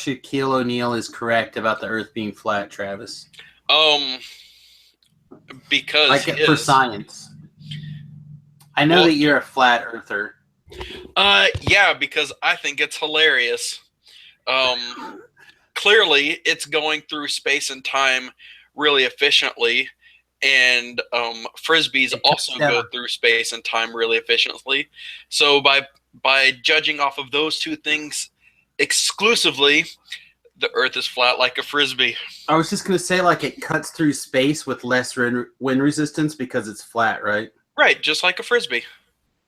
Shaquille O'Neal is correct about the Earth being flat, Travis? Because he For is. science. I know that you're a flat earther. Yeah, because I think it's hilarious. Clearly, it's going through space and time really efficiently, and frisbees also go through space and time really efficiently. So by judging off of those two things exclusively, the Earth is flat like a frisbee. I was just gonna say, like, it cuts through space with less wind resistance because it's flat, right? Right, just like a frisbee.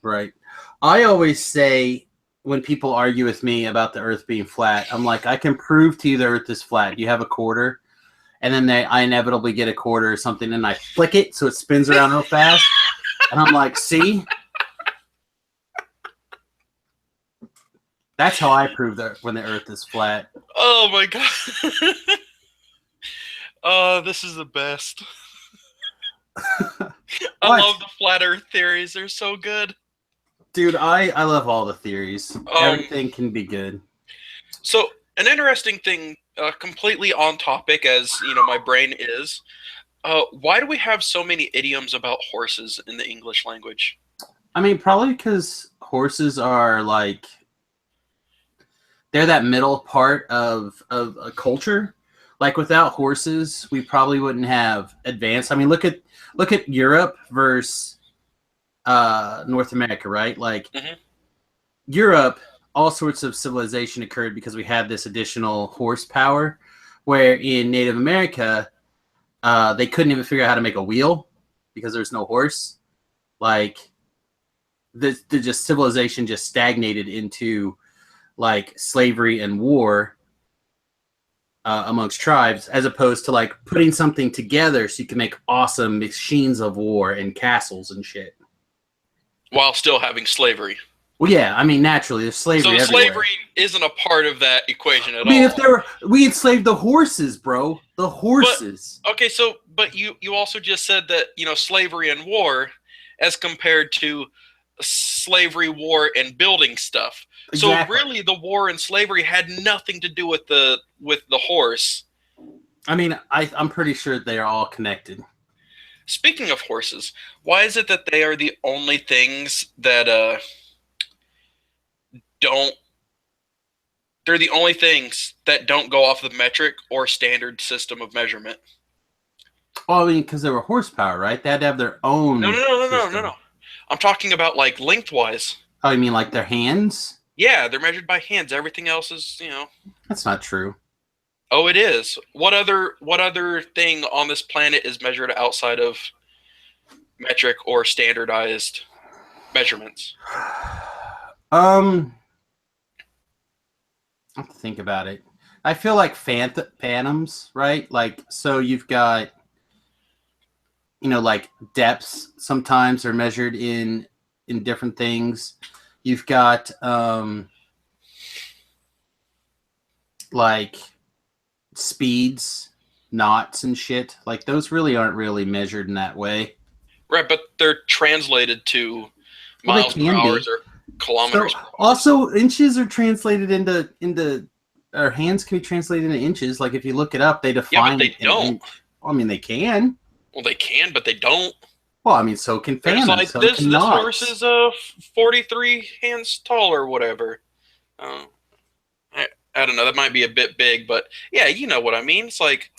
Right. I always say when people argue with me about the Earth being flat, I'm like, I can prove to you the Earth is flat. You have a quarter, and then I inevitably get a quarter or something, and I flick it so it spins around real fast, and I'm like, see? That's how I prove that when the Earth is flat. Oh my god. Oh, this is the best. I love the flat Earth theories. They're so good. Dude, I love all the theories. Everything can be good. So, an interesting thing, completely on topic, as you know, my brain is. Why do we have so many idioms about horses in the English language? I mean, probably because horses are like they're that middle part of a culture. Like without horses, we probably wouldn't have advanced. I mean, look at Europe versus North America, right? Like Europe, all sorts of civilization occurred because we had this additional horsepower. Where in Native America, they couldn't even figure out how to make a wheel because there's no horse. Like the just civilization just stagnated into like slavery and war amongst tribes, as opposed to like putting something together so you can make awesome machines of war and castles and shit. While still having slavery. Well, yeah, I mean, naturally, there's slavery everywhere. Slavery isn't a part of that equation at all. I mean, we enslaved the horses, bro. The horses. But you also just said that, you know, slavery and war as compared to slavery, war, and building stuff. Exactly. So really, the war and slavery had nothing to do with the horse. I mean, I'm pretty sure they are all connected. Speaking of horses, why is it that they are the only things that they're the only things that don't go off the metric or standard system of measurement? Well, I mean, because they were horsepower, right? They had to have their own. No. I'm talking about like lengthwise. Oh, you mean like their hands? Yeah, they're measured by hands. Everything else is, you know. That's not true. Oh, it is. What other thing on this planet is measured outside of metric or standardized measurements? I have to think about it. I feel like phantoms, right? Like, so you've got, you know, like depths sometimes are measured in different things. You've got like speeds, knots and shit. Like those really aren't really measured in that way. Right, but they're translated to miles per hour or kilometers. So, also, inches are translated into our hands can be translated into inches. Like if you look it up, they define. Yeah, but they don't. Well, I mean, they can. Well, they can, but they don't. Well, I mean, so can phantoms. Like so this knots. horse is 43 hands tall or whatever. I don't know. That might be a bit big, but yeah, you know what I mean. It's like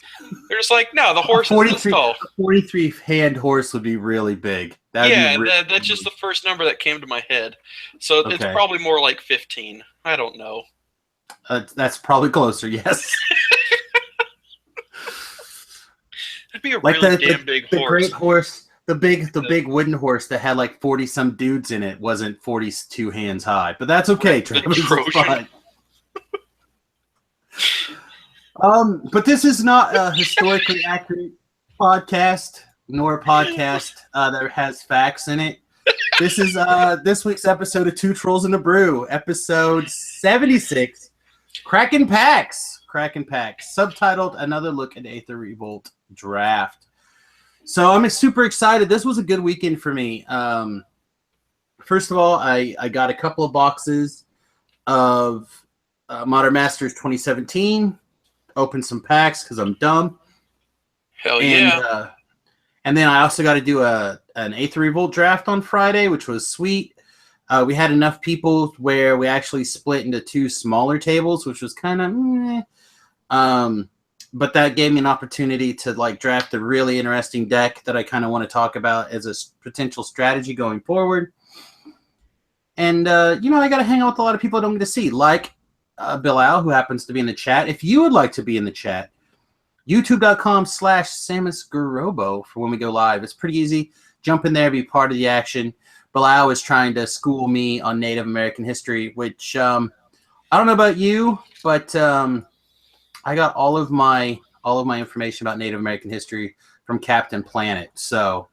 they're just like, no, the horse is this tall. A 43-hand horse would be really big. That's just the first number that came to my head. So It's probably more like 15. I don't know. That's probably closer. Yes. That'd be a really damn big horse. The great horse. The big wooden horse that had like 40 some dudes in it wasn't 42 hands high, but that's okay. But this is not a historically accurate podcast, nor a podcast that has facts in it. This is this week's episode of Two Trolls and a Brew, episode 76, Crackin' Packs, subtitled Another Look at Aether Revolt Draft. So I'm super excited. This was a good weekend for me. First of all, I got a couple of boxes of Modern Masters 2017. Opened some packs because I'm dumb. Hell And yeah. and then I also got to do an Aether Revolt draft on Friday, which was sweet. We had enough people where we actually split into two smaller tables, which was kind of but that gave me an opportunity to like draft a really interesting deck that I kind of want to talk about as a potential strategy going forward. And I got to hang out with a lot of people I don't get to see, like Bilal, who happens to be in the chat. If you would like to be in the chat, youtube.com/SamusGurobo for when we go live. It's pretty easy. Jump in there, be part of the action. Bilal is trying to school me on Native American history, which I don't know about you, but I got all of my information about Native American history from Captain Planet. So,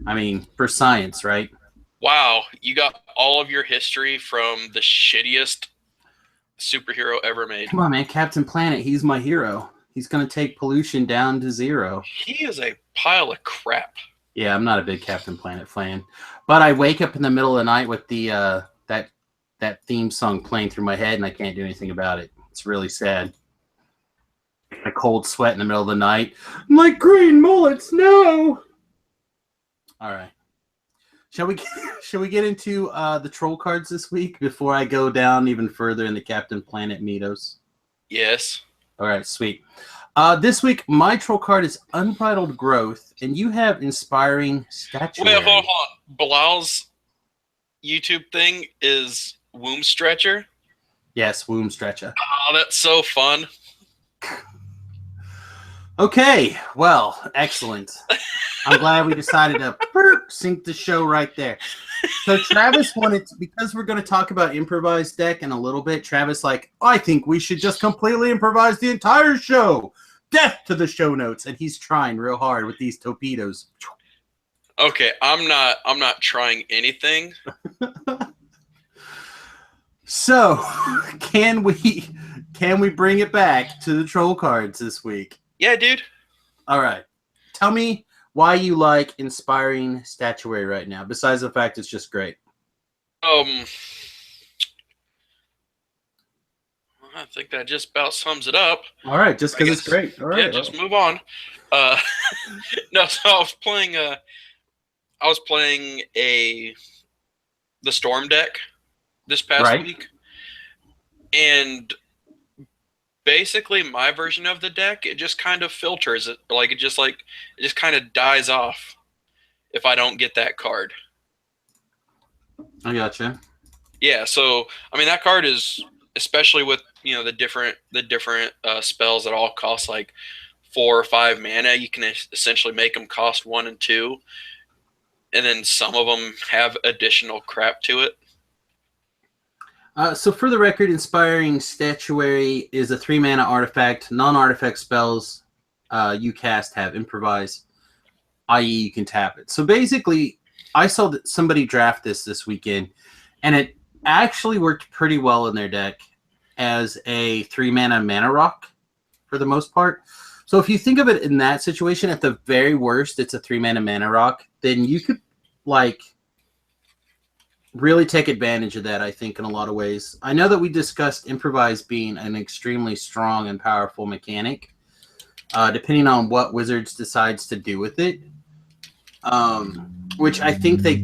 I mean, for science, right? Wow, you got all of your history from the shittiest superhero ever made. Come on, man. Captain Planet, he's my hero. He's going to take pollution down to zero. He is a pile of crap. Yeah, I'm not a big Captain Planet fan. But I wake up in the middle of the night with the that theme song playing through my head, and I can't do anything about it. It's really sad. A cold sweat in the middle of the night. I'm like, green mullets, no! All right. Shall we get into the troll cards this week before I go down even further in the Captain Planet mythos? Yes. All right, sweet. This week, my troll card is Unbridled Growth, and you have Inspiring Statuary. Wait, hold on. Bilal's YouTube thing is Womb Stretcher? Yes, Womb Stretcher. Oh, that's so fun. Okay, well, excellent. I'm glad we decided to sync the show right there. So Travis wanted to, because we're going to talk about improvised deck in a little bit, Travis I think we should just completely improvise the entire show. Death to the show notes. And he's trying real hard with these torpedoes. Okay, I'm not trying anything. So, can we bring it back to the troll cards this week? Yeah, dude. All right. Tell me why you like Inspiring Statuary right now, besides the fact it's just great. I think that just about sums it up. All right, just because it's great. All right. Yeah, just move on. No, so I was playing the Storm deck this past week. And basically my version of the deck, it just kind of filters it. It just kind of dies off if I don't get that card. I gotcha. Yeah, so I mean that card is, especially with the different spells that all cost like 4 or 5 mana, you can essentially make them cost 1 and 2, and then some of them have additional crap to it. So for the record, Inspiring Statuary is a 3-mana artifact. Non-artifact spells you cast have improvise, i.e. you can tap it. So basically, I saw that somebody draft this weekend, and it actually worked pretty well in their deck as a 3-mana mana rock for the most part. So if you think of it in that situation, at the very worst, it's a 3-mana mana rock, then you could really take advantage of that, I think, in a lot of ways. I know that we discussed improvise being an extremely strong and powerful mechanic, depending on what Wizards decides to do with it, which I think they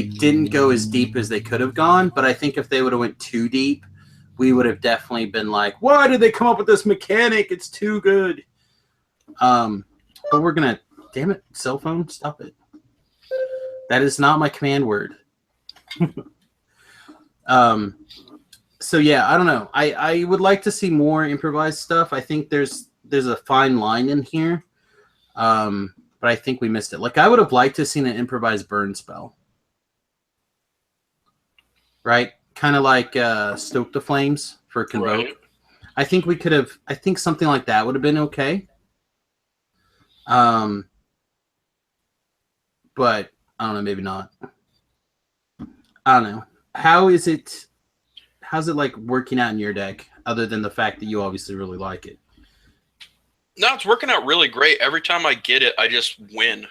didn't go as deep as they could have gone, but I think if they would have went too deep, we would have definitely been like, why did they come up with this mechanic? It's too good. But we're going to... Damn it, cell phone, stop it. That is not my command word. So yeah, I don't know. I would like to see more improvised stuff. I think there's a fine line in here, but I think we missed it. I would have liked to have seen an improvised burn spell, right? Kind of like Stoke the Flames for Convoke. Right. I think we could have. I think something like that would have been okay. But I don't know. Maybe not. I don't know. How's it working out in your deck, other than the fact that you obviously really like it? No, it's working out really great. Every time I get it, I just win.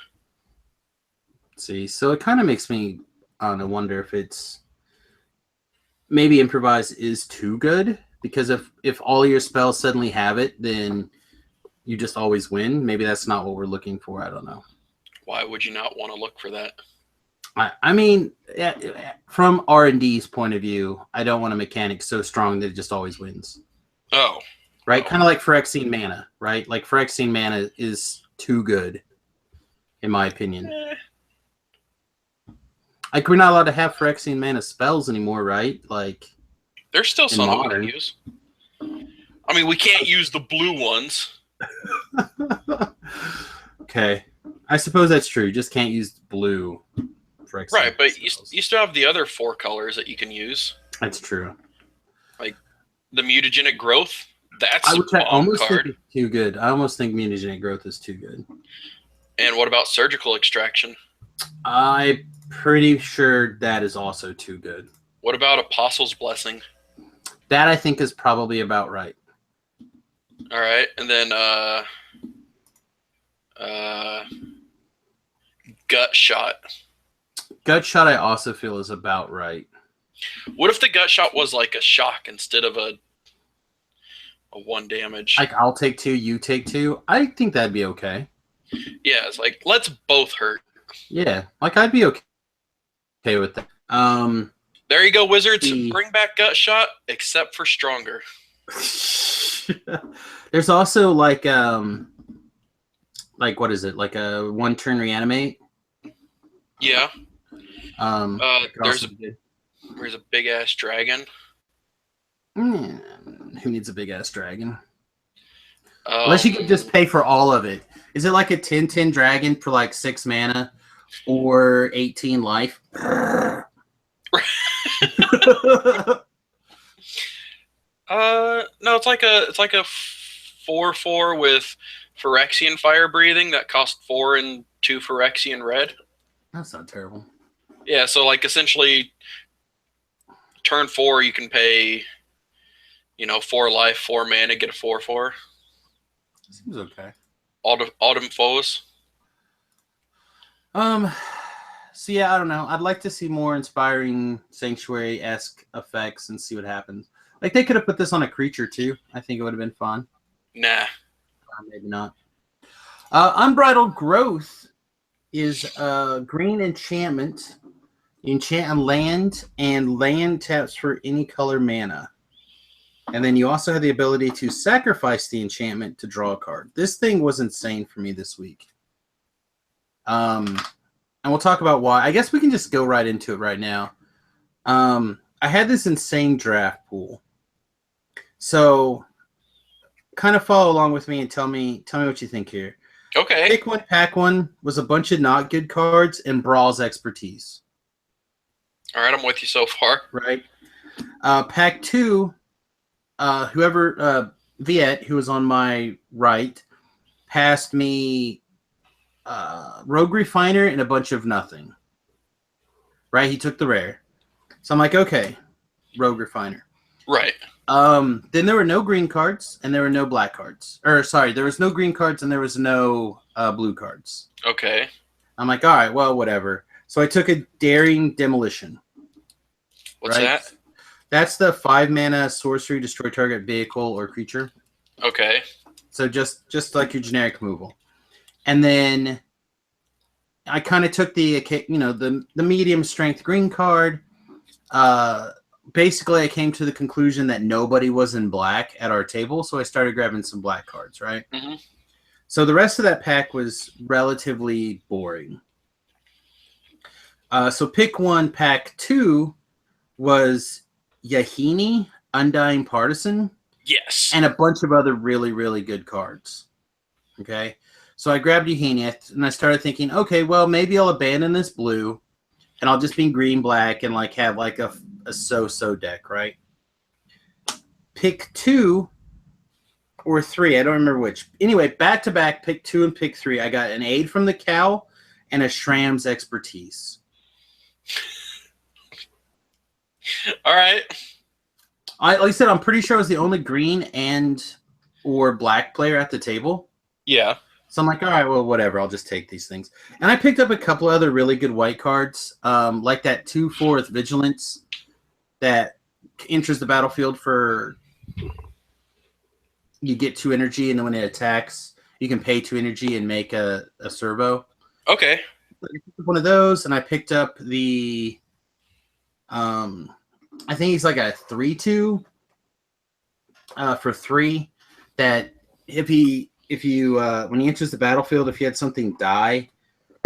See, so it kind of makes me, I don't know, wonder if it's maybe improvise is too good, because if all your spells suddenly have it, then you just always win. Maybe that's not what we're looking for. I don't know. Why would you not want to look for that? I mean, from R&D's point of view, I don't want a mechanic so strong that it just always wins. Oh. Right? Kind of like Phyrexian mana, right? Like Phyrexian mana is too good, in my opinion. Like, we're not allowed to have Phyrexian mana spells anymore, right? Like, there's still some that we can use. I mean, we can't use the blue ones. Okay. I suppose that's true. You just can't use blue. Right, but you still have the other 4 colors that you can use. That's true. Like the mutagenic growth, that's I almost think it's too good. I almost think mutagenic growth is too good. And what about surgical extraction? I'm pretty sure that is also too good. What about Apostle's Blessing? That I think is probably about right. All right, and then Gut Shot. Gut Shot I also feel is about right. What if the Gut Shot was like a shock instead of a 1 damage? Like, I'll take 2, you take 2. I think that'd be okay. Yeah, it's like, let's both hurt. Yeah, like, I'd be okay with that. There you go, Wizards. Bring back Gut Shot, except for stronger. There's also like what is it? Like a 1-turn reanimate? Yeah. There's a big ass dragon. Who needs a big ass dragon? Unless you could just pay for all of it. Is it like a 10/10 dragon for like 6 mana or 18 life? No, it's like a 4/4 with Phyrexian fire breathing that cost 4 and 2 Phyrexian red. That's not terrible. Yeah, so like essentially turn 4 you can pay 4 life, 4 mana, get a 4/4. Seems okay. Autumn Foes. So yeah, I don't know. I'd like to see more inspiring Sanctuary-esque effects and see what happens. Like, they could have put this on a creature too. I think it would have been fun. Nah. Maybe not. Unbridled Growth is a green enchantment. You enchant a land, and land taps for any color mana. And then you also have the ability to sacrifice the enchantment to draw a card. This thing was insane for me this week. And we'll talk about why. I guess we can just go right into it right now. I had this insane draft pool. So kind of follow along with me and tell me what you think here. Okay. Pick 1, pack 1 was a bunch of not good cards and Brawl's Expertise. All right, I'm with you so far. Right. Pack 2, Viet, who was on my right, passed me Rogue Refiner and a bunch of nothing. Right? He took the rare. So I'm like, okay, Rogue Refiner. Right. Then there were no green cards and there were no black cards. There was no green cards and there was no blue cards. Okay. I'm like, all right, well, whatever. So I took a Daring Demolition. What's that? That's the 5 mana sorcery, destroy target vehicle or creature. Okay. So just like your generic removal. And then I kind of took the medium strength green card. Basically, I came to the conclusion that nobody was in black at our table, so I started grabbing some black cards, right? Mm-hmm. So the rest of that pack was relatively boring. So pick 1, pack 2 was Yahini, Undying Partisan. Yes. And a bunch of other really, really good cards. Okay? So I grabbed Yahini, and I started thinking, okay, well, maybe I'll abandon this blue, and I'll just be green-black and like have like a so-so deck, right? Pick 2 or 3, I don't remember which. Anyway, back-to-back, pick 2 and pick 3. I got an Aid from the Cow and a Shram's Expertise. All right. Like I said, I'm pretty sure I was the only green and or black player at the table. Yeah. So I'm like, all right, well, whatever. I'll just take these things. And I picked up a couple other really good white cards, like that 2/4 Vigilance that enters the battlefield for you get 2 energy, and then when it attacks, you can pay 2 energy and make a servo. Okay. I picked up one of those, and I picked up the I think he's like a 3/2 for 3. That if you when he enters the battlefield, if you had something die,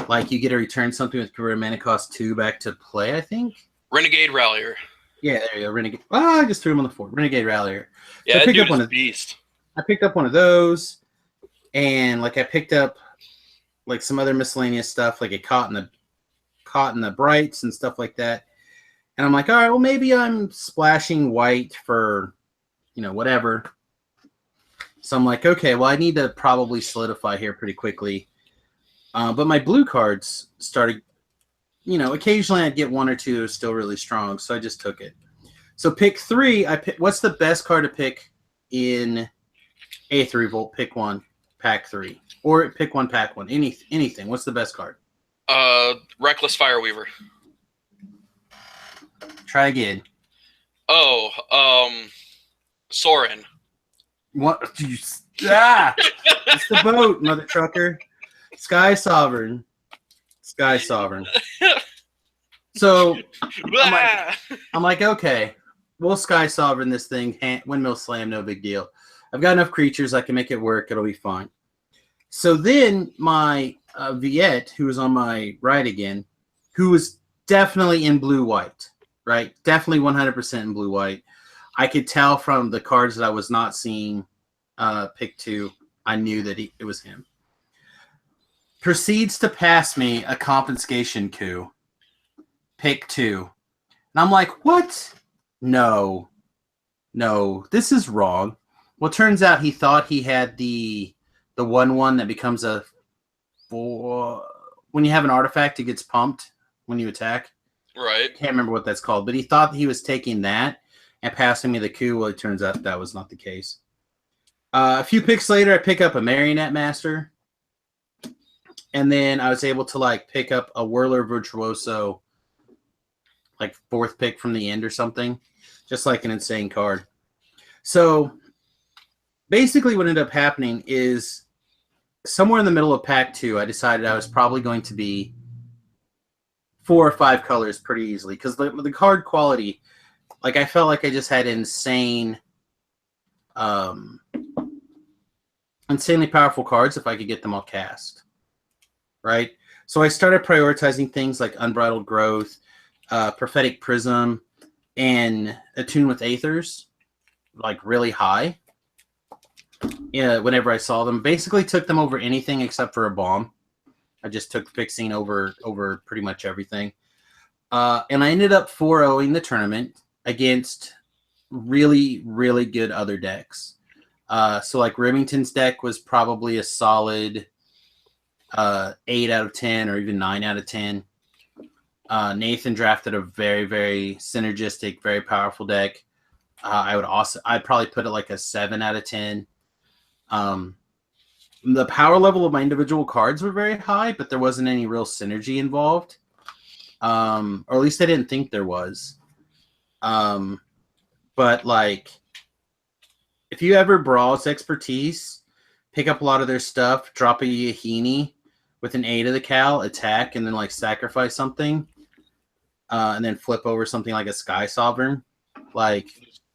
like you get to return something with converted mana cost 2 back to play. I think Renegade Rallier. Yeah, there you go. Renegade. Oh, I just threw him on the floor. Renegade Rallier. Yeah, so that dude is a beast. I picked up one of those, and like I picked up like some other miscellaneous stuff, like a caught in the brights and stuff like that. And I'm like, all right, well maybe I'm splashing white for, whatever. So I'm like, okay, well I need to probably solidify here pretty quickly. But my blue cards started, occasionally I'd get 1 or 2 that were still really strong, so I just took it. So pick 3. What's the best card to pick in Aether Revolt? Pick 1, pack 3, or pick 1, pack 1. Anything. What's the best card? Reckless Fireweaver. Try again. Sorin. What? It's the boat, mother trucker. Sky Sovereign. So I'm like, okay, we'll Sky Sovereign this thing. Windmill Slam, no big deal. I've got enough creatures. I can make it work. It'll be fine. So then my Viet, who was on my right again, who was definitely in blue-white, right? Definitely 100% in blue-white. I could tell from the cards that I was not seeing pick 2. I knew that it was him. Proceeds to pass me a confiscation coup. Pick 2. And I'm like, what? No, this is wrong. Well, turns out he thought he had the 1/1 that becomes a 4. When you have an artifact, it gets pumped when you attack. Right. Can't remember what that's called, but he thought he was taking that and passing me the coup. Well, it turns out that was not the case. A few picks later, I pick up a Marionette Master. And then I was able to pick up a Whirler Virtuoso, 4th pick from the end or something. Just like an insane card. So basically what ended up happening is somewhere in the middle of pack 2, I decided I was probably going to be 4 or 5 colors pretty easily. Because the card quality, I felt like I just had insanely powerful cards if I could get them all cast. Right? So I started prioritizing things like Unbridled Growth, Prophetic Prism, and Attune with Aethers, really high. Yeah, whenever I saw them. Basically took them over anything except for a bomb. I just took fixing over pretty much everything. And I ended up 4-0ing the tournament against really, really good other decks. So Remington's deck was probably a solid 8 out of 10 or even 9 out of 10. Nathan drafted a very, very synergistic, very powerful deck. I'd probably put it a 7 out of 10. The power level of my individual cards were very high, but there wasn't any real synergy involved. Or at least I didn't think there was. But if you ever browse Expertise, pick up a lot of their stuff, drop a Yahini with an 8 of the Cal, attack, and then sacrifice something, and then flip over something like a Sky Sovereign,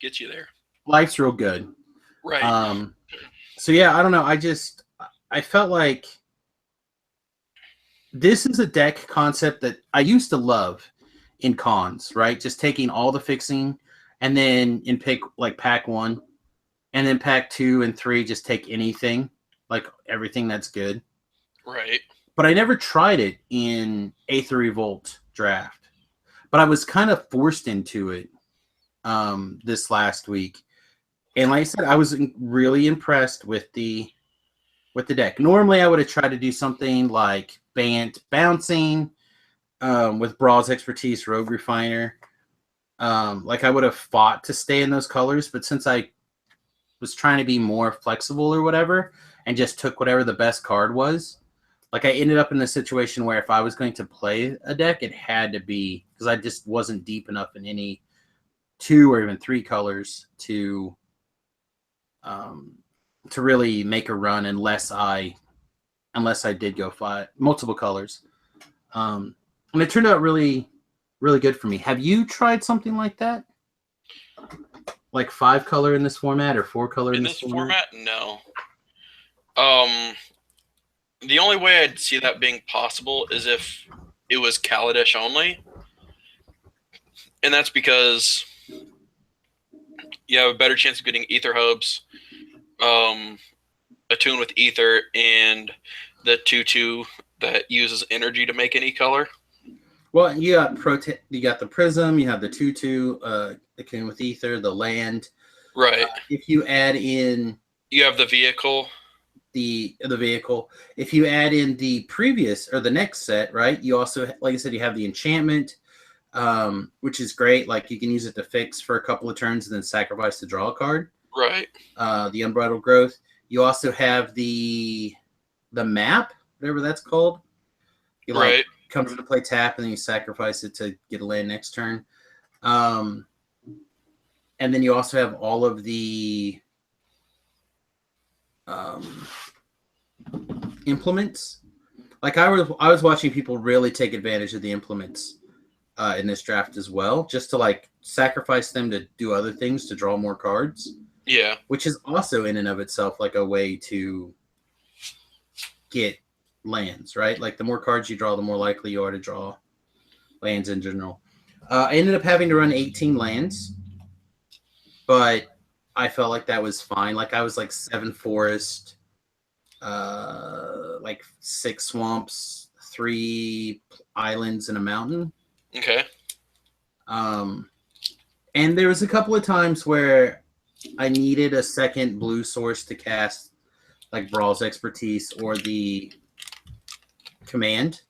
get you there. Life's real good. Right. So yeah, I don't know. I felt like this is a deck concept that I used to love in cons, right? Just taking all the fixing and then in pack 1, and then pack 2 and 3, just take anything, everything that's good. Right. But I never tried it in Aether Revolt draft. But I was kind of forced into it this last week. And like I said, I was really impressed with the deck. Normally, I would have tried to do something like Bant Bouncing with Brawl's Expertise, Rogue Refiner. I would have fought to stay in those colors. But since I was trying to be more flexible or whatever and just took whatever the best card was, I ended up in the situation where if I was going to play a deck, it had to be, because I just wasn't deep enough in any 2 or even 3 colors to um, to really make a run unless I did go multiple colors. And it turned out really good for me. Have you tried something like that? Like 5 color in this format or 4 color in In this this format? format, no. Um, the only way I'd see that being possible is if it was Kaladesh only, and that's because you have a better chance of getting ether hubs, um, attune with ether, and the 2/2 that uses energy to make any color. Well, you got the prism, you have the 2/2, akin with ether, the land. Right. If you add in You have the vehicle. the vehicle, if you add in the previous or the next set, right? You also, like I said, you have the enchantment, which is great. Like you can use it to fix for a couple of turns and then sacrifice to draw a card. Right. The unbridled growth. You also have the map, whatever that's called. You like Right. comes into play tap and then you sacrifice it to get a land next turn. Um, and then you also have all of the um, implements. Like I was watching people really take advantage of the implements in this draft as well, just to like sacrifice them to do other things to draw more cards. Yeah. Which is also in and of itself like a way to get lands, right? Like the more cards you draw, the more likely you are to draw lands in general. I ended up having to run 18 lands, but I felt like that was fine. Like I was like 7 forest, like 6 swamps, 3 islands, and a mountain. Okay. And there was a couple of times where I needed a second blue source to cast like Brawl's Expertise or the command.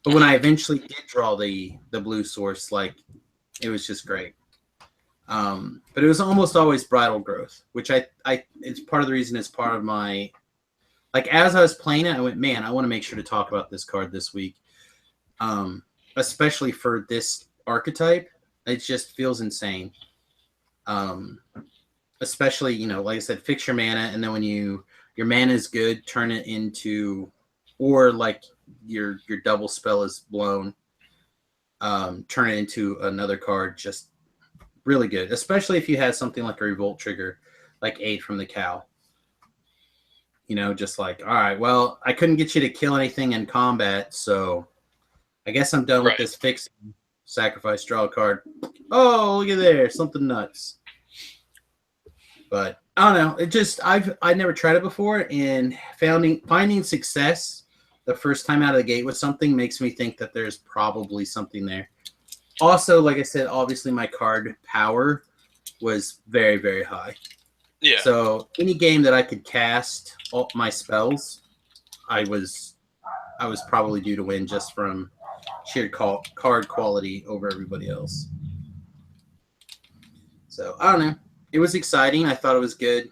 But when I eventually did draw the blue source, like it was just great. But it was almost always bridal growth, which I it's part of the reason it's part of my, like as I was playing it, I went, man, I want to make sure to talk about this card this week. Especially for this archetype. It just feels insane. Especially, like I said, fix your mana, and then when your mana is good, turn it into, or like your double spell is blown, turn it into another card. Just really good, especially if you had something like a revolt trigger, like Aid from the Cow. Just like, all right, well, I couldn't get you to kill anything in combat, so I guess I'm done with this fixing. Sacrifice, draw a card. Oh, look at there, something nuts. But I don't know. It just I never tried it before, and finding success the first time out of the gate with something makes me think that there's probably something there. Also, like I said, obviously my card power was very, very high. Yeah. So any game that I could cast all my spells, I was probably due to win just from sheer card quality over everybody else. So I don't know. It was exciting. I thought it was good,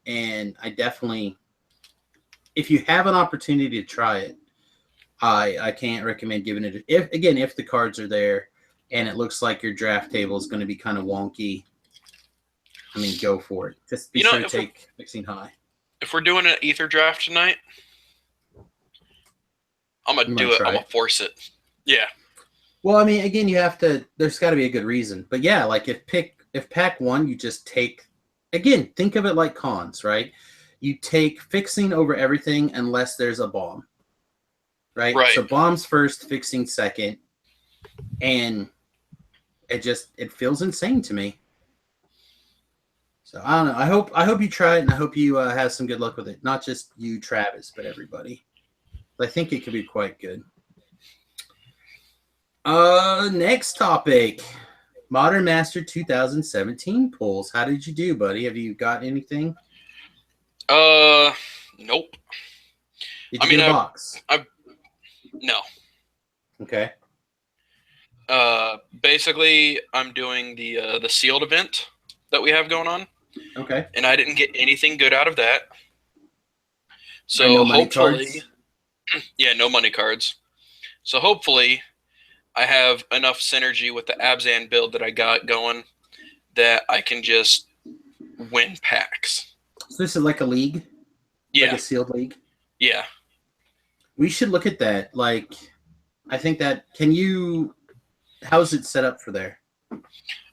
and I definitely, if you have an opportunity to try it, I can't recommend giving it. If the cards are there, and it looks like your draft table is going to be kind of wonky, I mean, go for it. Just be sure to take fixing high. If we're doing an ether draft tonight, I'm gonna do it. I'm gonna force it. Yeah. Well, I mean, again, you have to. There's got to be a good reason. But yeah, like if pack 1, you just take. Again, think of it like cons, right? You take fixing over everything unless there's a bomb, right? So bombs first, fixing second, and it feels insane to me. So I don't know. I hope you try it, and I hope you have some good luck with it. Not just you, Travis, but everybody. I think it could be quite good. Next topic. Modern Master 2017 pulls. How did you do, buddy? Have you got anything? Nope. Did you get a box? No. Okay. Basically, I'm doing the sealed event that we have going on. Okay. And I didn't get anything good out of that. So no hopefully, yeah, no money cards. So hopefully, I have enough synergy with the Abzan build that I got going that I can just win packs. So this is like a league, like Yeah, a sealed league. yeah. We should look at that. Like, I think that can you? How is it set up for there?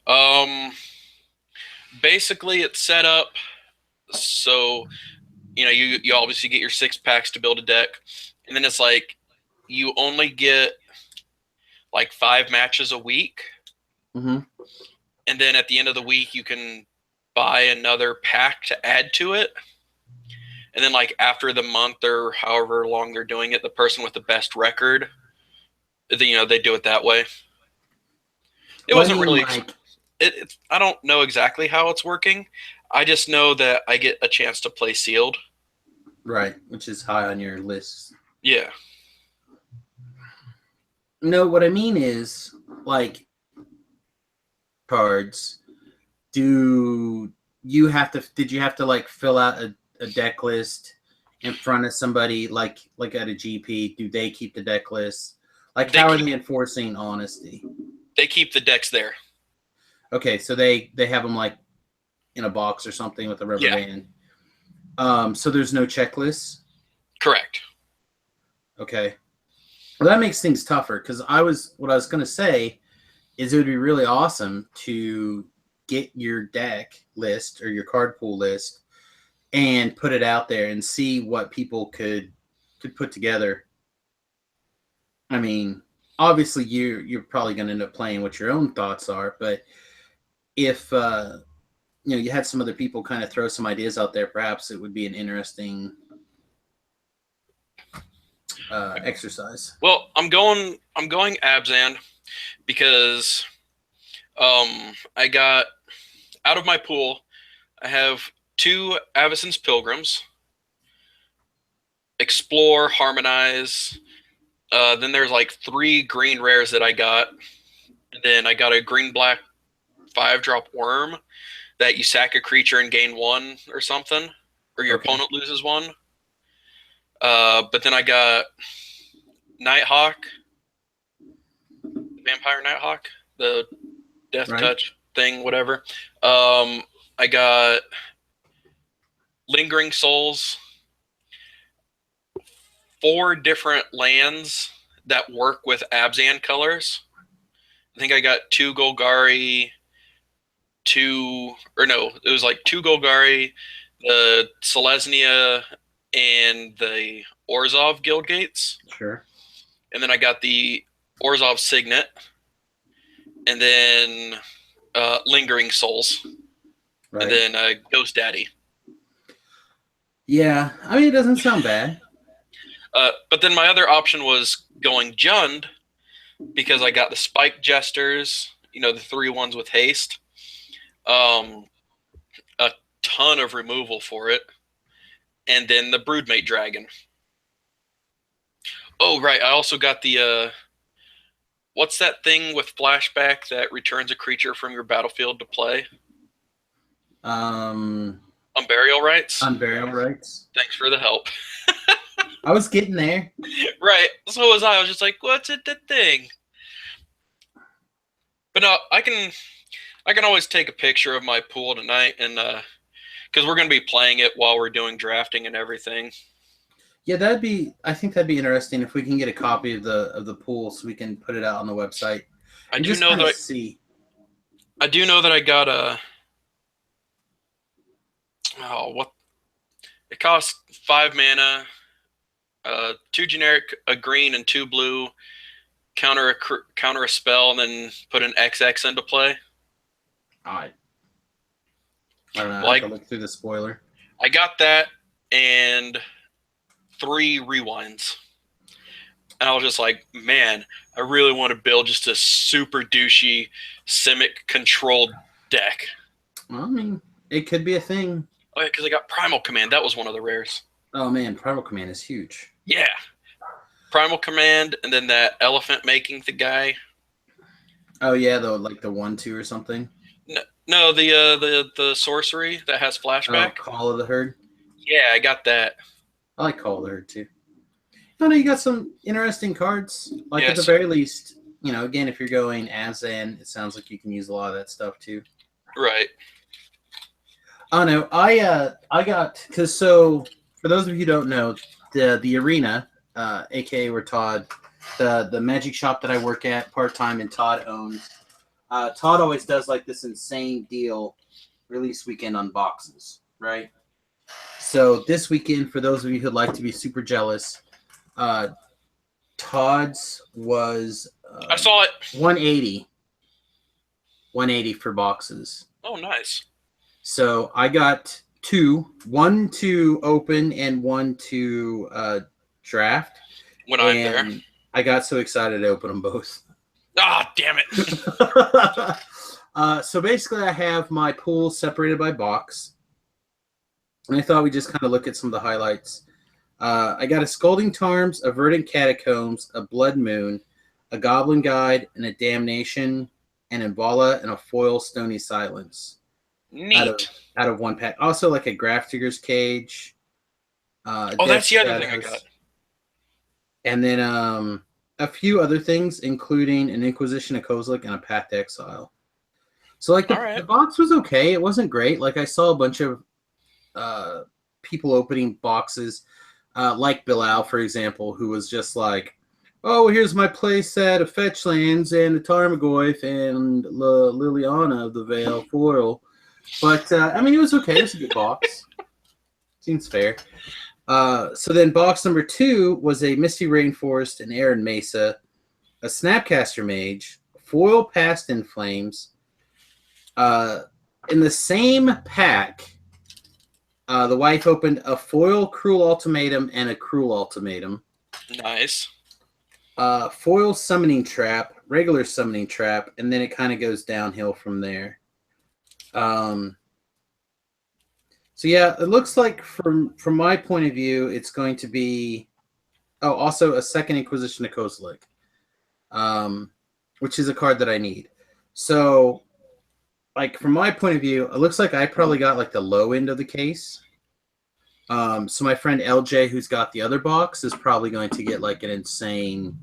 Um, Basically, it's set up so you obviously get your 6 packs to build a deck, and then it's like you only get like 5 matches a week, Mm-hmm. and then at the end of the week you can buy another pack to add to it, and then like after the month or however long they're doing it, the person with the best record, they do it that way. It Well, I wasn't mean, really like, I don't know exactly how it's working. I just know that I get a chance to play sealed. right, which is high on your list. Yeah. No, what I mean is, like, cards. Do you have to? Did you have to like fill out a deck list in front of somebody, like at a GP? Do they keep the deck list? Like, They how are keep they enforcing honesty? they keep the decks there. Okay, so they have them like in a box or something with a rubber Yeah. band. So there's no checklist. Correct. Okay, well that makes things tougher because what I was gonna say is it would be really awesome to get your deck list or your card pool list and put it out there and see what people could put together. I mean, obviously you're probably going to end up playing what your own thoughts are, but if you had some other people kind of throw some ideas out there, perhaps it would be an interesting exercise. Well, I'm going Abzan because I got out of my pool. I have 2 Pilgrims, Explore, Harmonize. Then there's like 3 green rares that I got. And then I got a green black 5-drop worm that you sack a creature and gain 1 or something, or your Okay. opponent loses 1. But then I got Nighthawk, Vampire Nighthawk, the Death Right. Touch thing, whatever. I got Lingering Souls, 4 different lands that work with Abzan colors. I think I got 2 Golgari, it was like 2 Golgari, the Selesnya, and the Orzhov Guild Gates. Sure. And then I got the Orzhov Signet, and then Lingering Souls, Right. and then Ghost Daddy. Yeah, I mean it doesn't sound bad. But then my other option was going Jund because I got the Spike Jesters, the 3 ones with haste. A ton of removal for it. And then the Broodmate Dragon. Oh, right. I also got the what's that thing with flashback that returns a creature from your battlefield to play? Unburial Rights. Unburial rights. Thanks for the help. I was getting there. Right. So was I. I was just like, what's it the thing? But no, I can always take a picture of my pool tonight, and because we're gonna be playing it while we're doing drafting and everything. Yeah, I think that'd be interesting if we can get a copy of the pool so we can put it out on the website. I do know that I got a what it costs 5 mana, 2 generic, a green and 2 blue, counter a spell, and then put an XX into play. I don't know. Well, I have to look through the spoiler. I got that and 3 rewinds. And I was just like, man, I really want to build just a super douchey Simic controlled deck. Well, I mean, it could be a thing. Oh yeah, because I got Primal Command. That was one of the rares. Oh man, Primal Command is huge. Yeah. Primal Command, and then that elephant making the guy. Oh yeah, the 1/2 or something. No, the sorcery that has flashback. Oh, Call of the Herd. Yeah, I got that. I like Call of the Herd too. No, you got some interesting cards. Like yes. At the very least, again, if you're going Azan, it sounds like you can use a lot of that stuff too. Right. Oh no, I got because so for those of you who don't know, the arena, aka where Todd, the magic shop that I work at part time and Todd owns. Todd always does like this insane deal release weekend on boxes, right? So this weekend, for those of you who'd like to be super jealous, uh, Todd's was I saw it. 180, 180 for boxes. Oh, nice. So I got two, one to open and one to draft, When I'm there. and I got so excited to open them both. Ah, damn it. So basically, I have my pool separated by box, and I thought we'd just kind of look at some of the highlights. I got a Scolding Tarms, a Verdant Catacombs, a Blood Moon, a Goblin Guide, and a Damnation, an Embala, and a foil Stony Silence. Neat. Out of one pack. Also, like a Grafdigger's Cage. Oh, that's the other thing I got. And then a few other things, including an Inquisition of Kozilek and a Path to Exile. So, like, the box was okay. It wasn't great. Like, I saw a bunch of people opening boxes, like Bilal, for example, who was just like, oh, here's my play set of Fetchlands and the Tarmogoyf and Liliana of the Veil foil. But, I mean, it was okay. It was a good box. Seems fair. So then box number 2 was a Misty Rainforest and Aran Mesa, a Snapcaster Mage, foil Past in Flames. In the same pack, the wife opened a foil Cruel Ultimatum and a Cruel Ultimatum. Nice. Foil Summoning Trap, regular Summoning Trap, and then it kind of goes downhill from there. So yeah, it looks like from my point of view, it's going to be also a second Inquisition of Kozilek, which is a card that I need. So, like from my point of view, it looks like I probably got like the low end of the case. So my friend LJ, who's got the other box, is probably going to get like an insane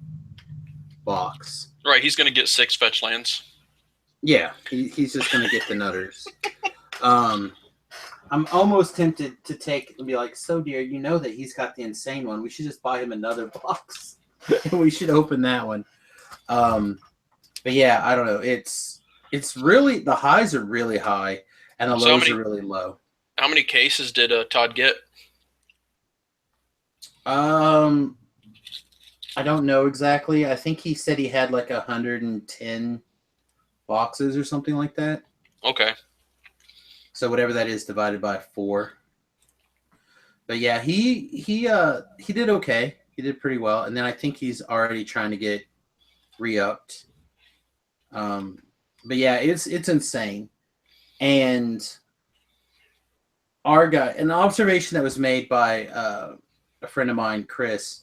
box. Right, he's going to get 6 fetch lands. Yeah, he's just going to get the nutters. I'm almost tempted to take and be like, so dear, you know that he's got the insane one. We should just buy him another box. And we should open that one. But yeah, I don't know. It's really, the highs are really high and the lows are really low. How many cases did Todd get? I don't know exactly. I think he said he had like 110 boxes or something like that. Okay. So whatever that is divided by 4. But yeah, he did okay. He did pretty well. And then I think he's already trying to get re-upped. But yeah, it's insane. And our guy, an observation that was made by a friend of mine, Chris,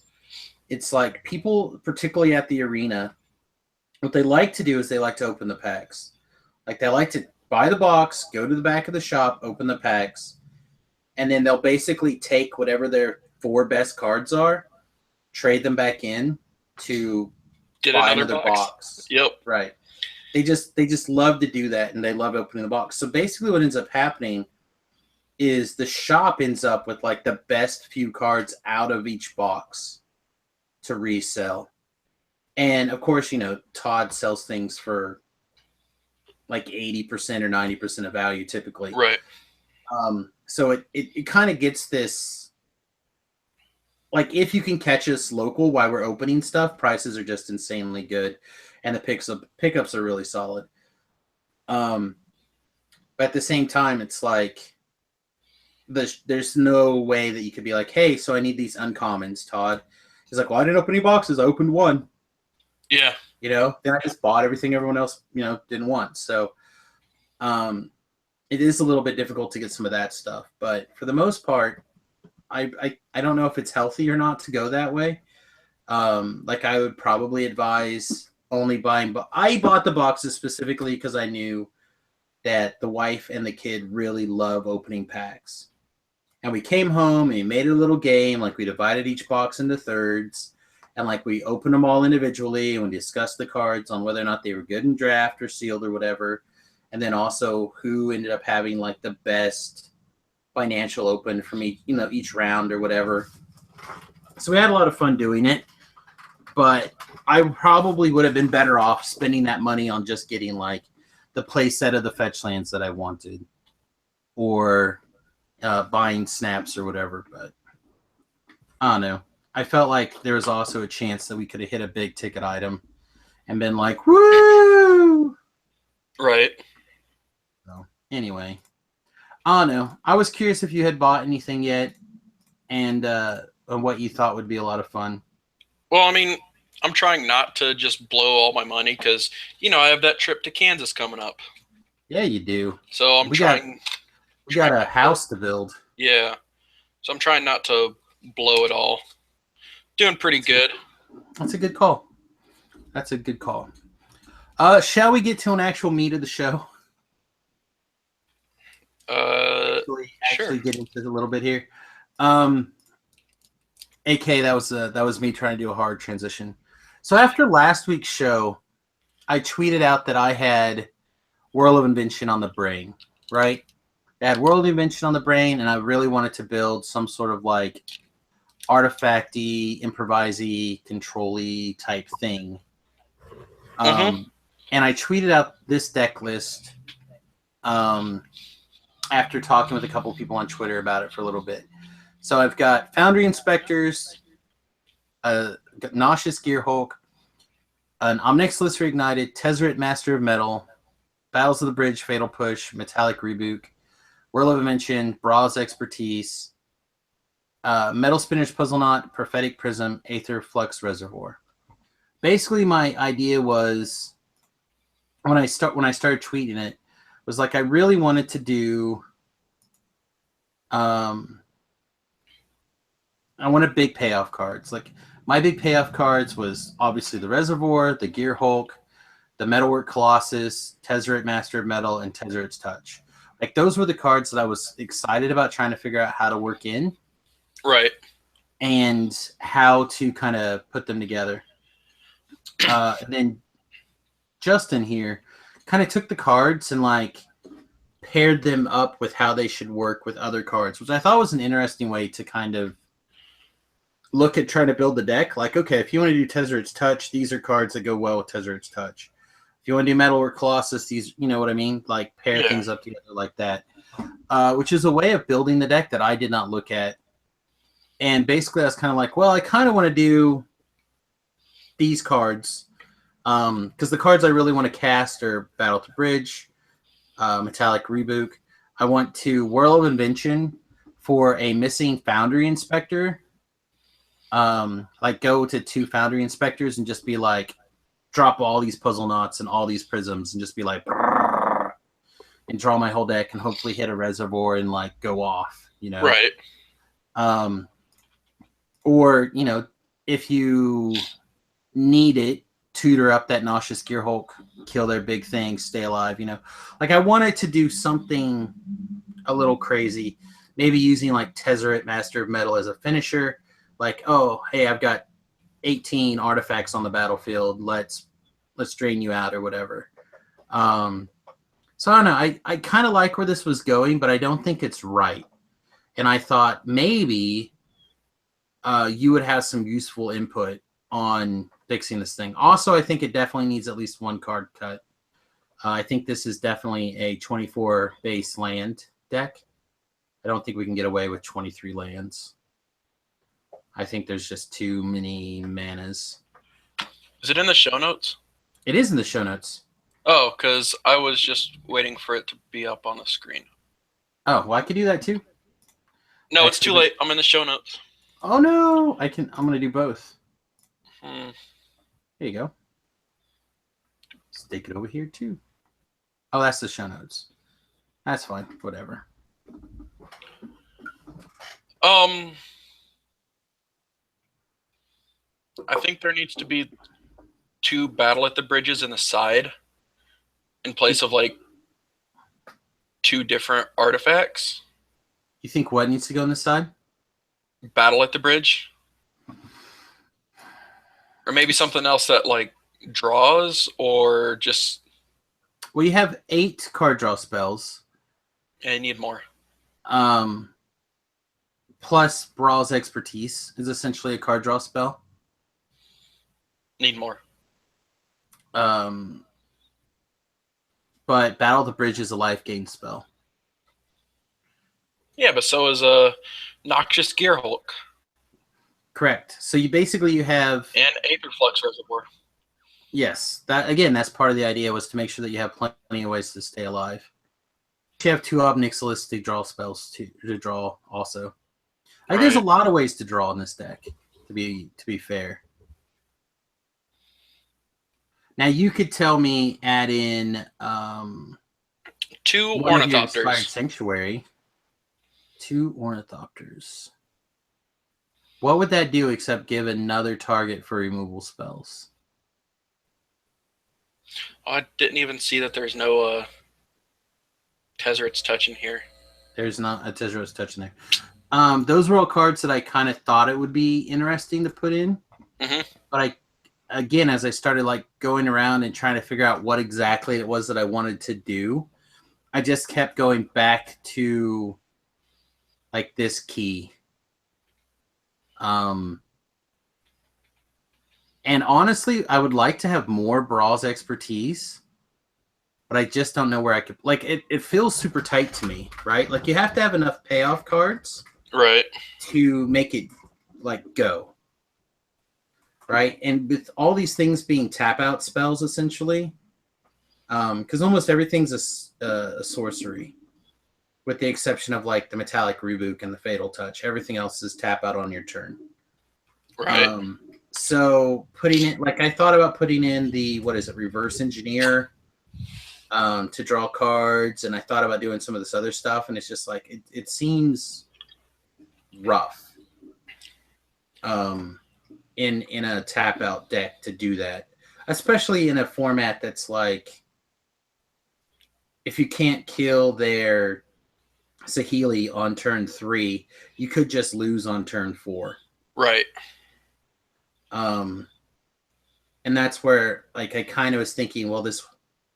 it's like people, particularly at the arena, what they like to do is they like to open the packs. Like they like to buy the box, go to the back of the shop, open the packs, and then they'll basically take whatever their 4 best cards are, trade them back in to buy another box. Yep. Right. They just love to do that, and they love opening the box. So basically what ends up happening is the shop ends up with like the best few cards out of each box to resell. And of course, Todd sells things for like 80% or 90% of value typically. Right. So it kind of gets this, like if you can catch us local while we're opening stuff, prices are just insanely good. And the pickups are really solid. But at the same time, it's like, there's no way that you could be like, hey, so I need these uncommons, Todd. He's like, well, I didn't open any boxes. I opened one. Yeah. Then I just bought everything everyone else, didn't want. So it is a little bit difficult to get some of that stuff. But for the most part, I don't know if it's healthy or not to go that way. Like I would probably advise only buying, but I bought the boxes specifically because I knew that the wife and the kid really love opening packs. And we came home and we made a little game. Like we divided each box into thirds. And like we opened them all individually and we discussed the cards on whether or not they were good in draft or sealed or whatever. And then also who ended up having like the best financial open from each round or whatever. So we had a lot of fun doing it, but I probably would have been better off spending that money on just getting like the play set of the fetch lands that I wanted, or buying snaps or whatever. But I don't know. I felt like there was also a chance that we could have hit a big ticket item and been like, woo! Right. So anyway, I don't know. I was curious if you had bought anything yet, and what you thought would be a lot of fun. Well, I mean, I'm trying not to just blow all my money because, I have that trip to Kansas coming up. Yeah, you do. So I'm trying. We got a house to build. Yeah. So I'm trying not to blow it all. Doing pretty good. That's a good call. That's a good call. Shall we get to an actual meat of the show? Actually get into it a little bit here. AK, that was me trying to do a hard transition. So after last week's show, I tweeted out that I had World of Invention on the brain, right? I had World of Invention on the brain, and I really wanted to build some sort of like artifacty, improvisy, control-y type thing. And I tweeted out this deck list after talking with a couple people on Twitter about it for a little bit. So I've got Foundry Inspectors, Nauseous Gearhulk, an Omnixilus Reignited, Tezzeret Master of Metal, Battles of the Bridge, Fatal Push, Metallic Reboot, Whirl of Invention, Braw's Expertise, Metal Spinner's Puzzle Knot, Prophetic Prism, Aether Flux Reservoir. Basically, my idea was when I started tweeting it was like I really wanted to do. I wanted big payoff cards. Like my big payoff cards was obviously the Reservoir, the Gear Hulk, the Metalwork Colossus, Tezzeret Master of Metal, and Tezzeret's Touch. Like those were the cards that I was excited about trying to figure out how to work in. Right. And how to kind of put them together. And then Justin here kind of took the cards and like paired them up with how they should work with other cards, which I thought was an interesting way to kind of look at trying to build the deck. Like, okay, if you want to do Tezzeret's Touch, these are cards that go well with Tezzeret's Touch. If you want to do Metalwork Colossus, these, you know what I mean? Like pair things up together like that, which is a way of building the deck that I did not look at. And basically I was kind of like, well, I kind of want to do these cards because the cards I really want to cast are Battle to Bridge, Metallic Reboot. I want to Whirl of Invention for a missing Foundry Inspector. Like go to 2 Foundry Inspectors and just be like, drop all these puzzle knots and all these prisms and just be like, and draw my whole deck and hopefully hit a reservoir and like go off, you know? Right. Or, you know, if you need it, tutor up that Nauseous Gearhulk, kill their big thing, stay alive, you know. Like I wanted to do something a little crazy, maybe using like Tezzeret Master of Metal as a finisher. Like, oh, hey, I've got 18 artifacts on the battlefield. Let's drain you out or whatever. So I don't know. I kind of like where this was going, but I don't think it's right. And I thought maybe you would have some useful input on fixing this thing. Also, I think it definitely needs at least 1 card cut. I think this is definitely a 24 base land deck. I don't think we can get away with 23 lands. I think there's just too many manas. Is it in the show notes? It is in the show notes. Oh, because I was just waiting for it to be up on the screen. Oh, well, I could do that too. No, it's too late. I'm in the show notes. Oh no, I'm gonna do both. There you go. Stick it over here too. Oh, that's the show notes. That's fine. Whatever. I think there needs to be 2 Battle at the Bridges in the side in place of like 2 different artifacts. You think what needs to go on the side? Battle at the Bridge. Or maybe something else that like draws or just... Well, you have 8 card draw spells. Yeah, I need more. Um, plus Brawl's expertise is essentially a card draw spell. Need more. But Battle of the Bridge is a life gain spell. Yeah, but so is a Noxious Gearhulk. Correct. So you have and Aetherflux Reservoir. Yes, that's part of the idea, was to make sure that you have plenty of ways to stay alive. You have 2 Obnixilis to draw spells to draw also. There's a lot of ways to draw in this deck, to be fair. Now you could tell me add in 2 Ornithopters. Inspired Sanctuary. 2 Ornithopters. What would that do except give another target for removal spells? I didn't even see that there's no Tezzeret's Touch in here. There's not a Tezzeret's Touch in there. Those were all cards that I kind of thought it would be interesting to put in. Mm-hmm. But again, as I started going around and trying to figure out what exactly it was that I wanted to do, I just kept going back to this key. And honestly, I would like to have more Brawl's expertise, but I just don't know where I could. It feels super tight to me, right? You have to have enough payoff cards, right, to make it go, right? And with all these things being tap out spells, essentially, because almost everything's a sorcery, with the exception of the Metallic Reboot and the Fatal Touch. Everything else is tap out on your turn. Right. So putting it, I thought about putting in the, Reverse Engineer, to draw cards, and I thought about doing some of this other stuff, and it's just it seems rough in a tap out deck to do that, especially in a format that's if you can't kill their Saheeli on turn 3, you could just lose on turn 4. Right. And that's where I kind of was thinking, well, this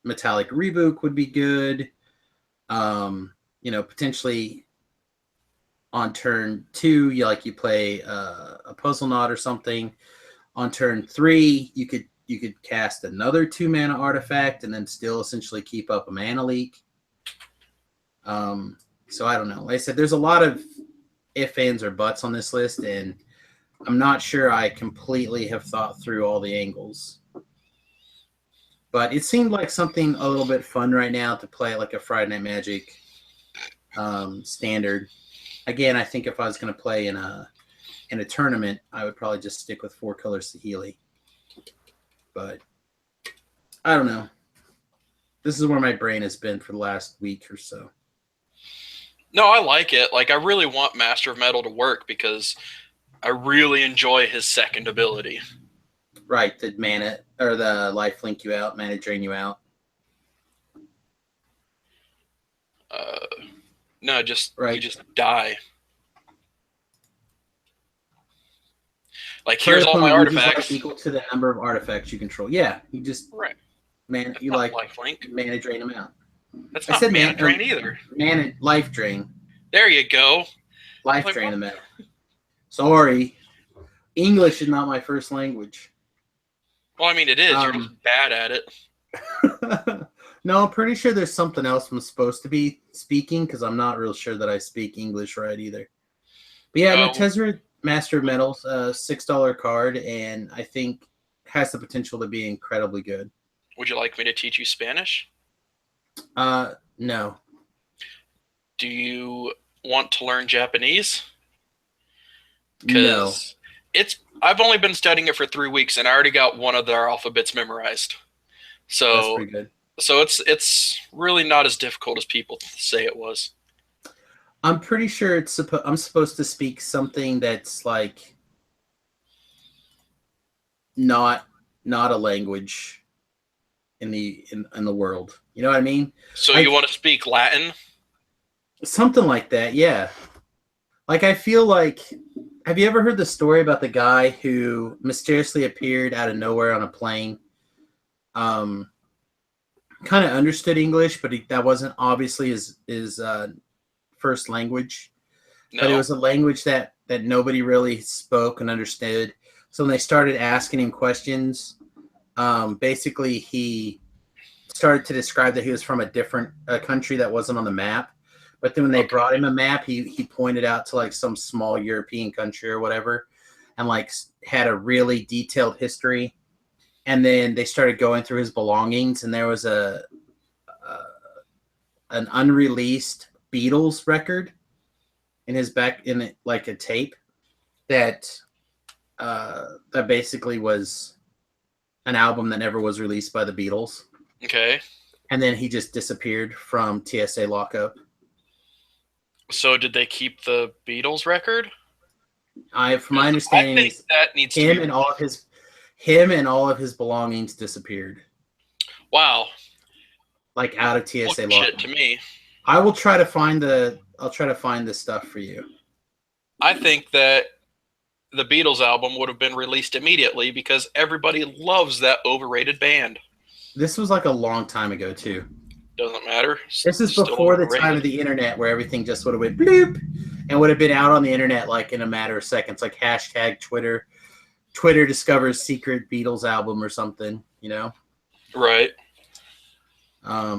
Metallic Reboot would be good. Potentially on turn 2, you play a Puzzle Knot or something. On turn 3, you could cast another 2-mana artifact and then still essentially keep up a mana leak. So I don't know. Like I said, there's a lot of if, ands, or buts on this list, and I'm not sure I completely have thought through all the angles. But it seemed like something a little bit fun right now to play a Friday Night Magic standard. Again, I think if I was going to play in a tournament, I would probably just stick with 4-color Saheeli. But I don't know. This is where my brain has been for the last week or so. No, I like it. I really want Master of Metal to work because I really enjoy his second ability. Right, the mana or the life link you out, mana drain you out. No, you just die. Here's all my artifacts. Equal to the number of artifacts you control. Yeah, you just right. Man, you life link. Mana drain them out. That's not mana drain either. Mana life drain. There you go. Life drain them out. Sorry, English is not my first language. Well, I mean, it is. You're just bad at it. No, I'm pretty sure there's something else I'm supposed to be speaking, because I'm not real sure that I speak English right either. But yeah, no, Tezzeret Master of Metals, $6 card, and I think has the potential to be incredibly good. Would you like me to teach you Spanish? No. Do you want to learn Japanese? No. I've only been studying it for 3 weeks, and I already got one of their alphabets memorized. So that's pretty good. So it's really not as difficult as people say it was. I'm pretty sure I'm supposed to speak something that's not a language in the world. You know what I mean? So you want to speak Latin? Something like that, yeah. I feel have you ever heard the story about the guy who mysteriously appeared out of nowhere on a plane? Kind of understood English, but that wasn't obviously his first language, but it No. was a language that nobody really spoke and understood. So when they started asking him questions, basically he started to describe that he was from a different country that wasn't on the map. But then when they brought him a map, he pointed out to like some small European country or whatever, and like had a really detailed history. And then they started going through his belongings, and there was an unreleased Beatles record in his back in it, like a tape that that basically was an album that never was released by the Beatles. Okay. And then he just disappeared from TSA lockup. So did they keep the Beatles record? From my understanding, I think that needs him to be and all of his belongings disappeared. Wow. Like out of TSA lockup. Shit to me. I'll try to find the stuff for you. I think that the Beatles album would have been released immediately because everybody loves that overrated band. This was like a long time ago too. Doesn't matter. This is before the time of the internet where everything just would have went bloop and would have been out on the internet like in a matter of seconds, like hashtag Twitter. Twitter discovers secret Beatles album or something, you know? Right. I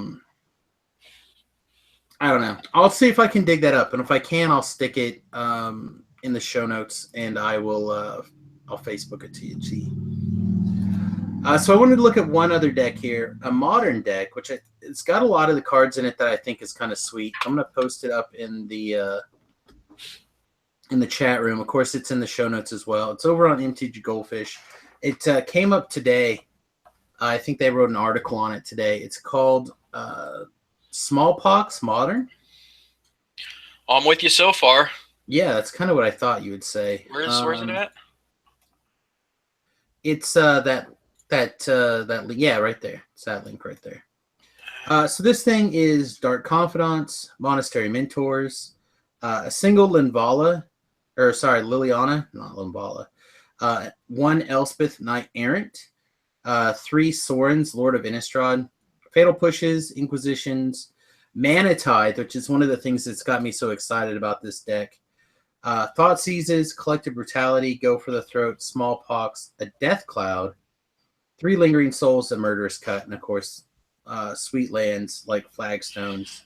don't know. I'll see if I can dig that up, and if I can, I'll stick it in the show notes, and I'll Facebook it to you. So I wanted to look at one other deck here, a modern deck, which it's got a lot of the cards in it that I think is kind of sweet. I'm going to post it up in the chat room. Of course, it's in the show notes as well. It's over on MTG Goldfish. It came up today. I think they wrote an article on it today. It's called Smallpox Modern. I'm with you so far. Yeah, that's kind of what I thought you would say. Where's it at? It's that yeah, right there. It's that link right there. So this thing is Dark Confidants, Monastery Mentors, a single Liliana, not Linvala, one Elspeth Knight Errant, 3 Sorens, Lord of Innistrad, Fatal Pushes, Inquisitions, Mana Tithe, which is one of the things that's got me so excited about this deck. Thought Seizes, Collective Brutality, Go for the Throat, Smallpox, a Death Cloud, 3 Lingering Souls, a Murderous Cut, and of course, sweet lands like Flagstones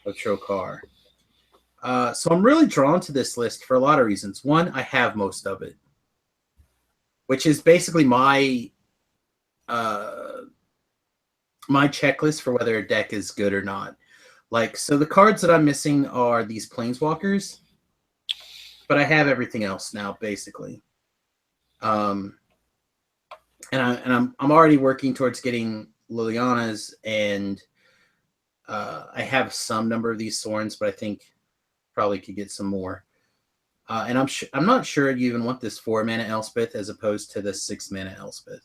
of Trokar. So I'm really drawn to this list for a lot of reasons. One, I have most of it, which is basically my checklist for whether a deck is good or not. Like, so the cards that I'm missing are these Planeswalkers, but I have everything else now, basically. And I'm already working towards getting Liliana's, and I have some number of these Sorens, but I think probably could get some more. And I'm not sure you even want this 4 mana Elspeth as opposed to the 6 mana Elspeth.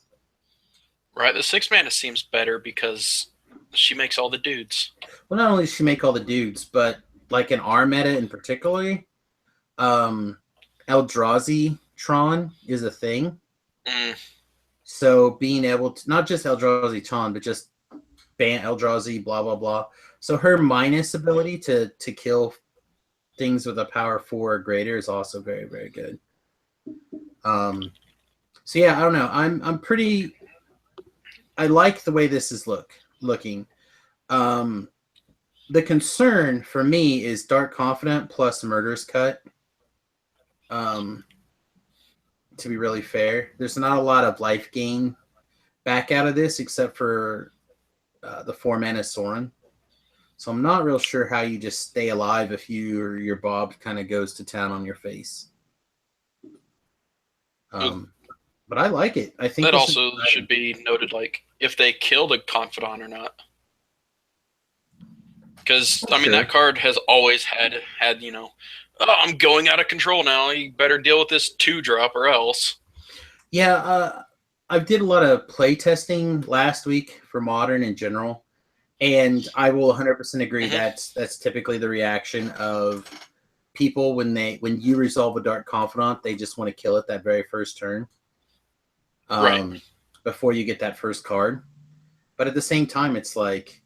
Right, the 6 mana seems better because she makes all the dudes. Well, not only does she make all the dudes, but like in our meta in particular, Eldrazi Tron is a thing. So being able to, not just Eldrazi Tron, but just ban Eldrazi, blah, blah, blah. So her minus ability to kill things with a power 4 or greater is also very, very good. So yeah, I don't know. I like the way this is looking. The concern for me is Dark Confidant plus Murderous Cut. To be really fair, there's not a lot of life gain back out of this except for the 4 mana Sorin. So I'm not real sure how you just stay alive if your Bob kind of goes to town on your face. But I like it. I think that also should be noted, like if they killed a Confidant or not. Because I mean that card has always had I'm going out of control now. You better deal with this 2-drop or else. Yeah, I did a lot of play testing last week for Modern in general, and I will 100% agree that's typically the reaction of people when you resolve a Dark Confidant, they just want to kill it that very first turn, right, before you get that first card. But at the same time, it's like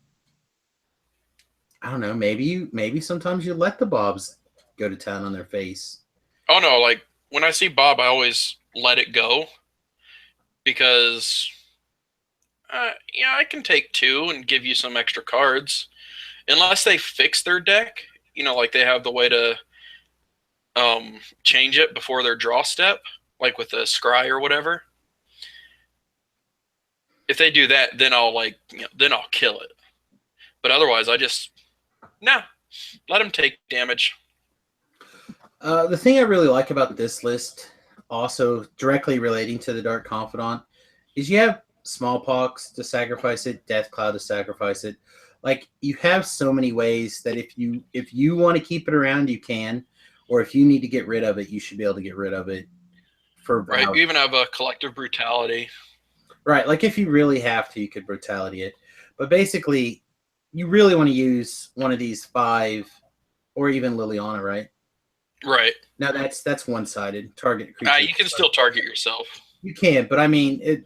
I don't know. Maybe sometimes you let the Bobs go to town on their face. Oh no, like when I see Bob, I always let it go because yeah, I can take two and give you some extra cards, unless they fix their deck. Like they have the way to change it before their draw step, like with the scry or whatever. If they do that, then then I'll kill it. But otherwise, I just let them take damage. The thing I really like about this list, also directly relating to the Dark Confidant, is you have Smallpox to sacrifice it, Death Cloud to sacrifice it. Like you have so many ways that if you want to keep it around, you can, or if you need to get rid of it, you should be able to get rid of it. For right, you even have a collective brutality. Right, like if you really have to, you could brutality it. But basically, you really want to use one of these 5, or even Liliana, right? Right. Now that's one-sided. Target creature. You can still target yourself. You can, but I mean, it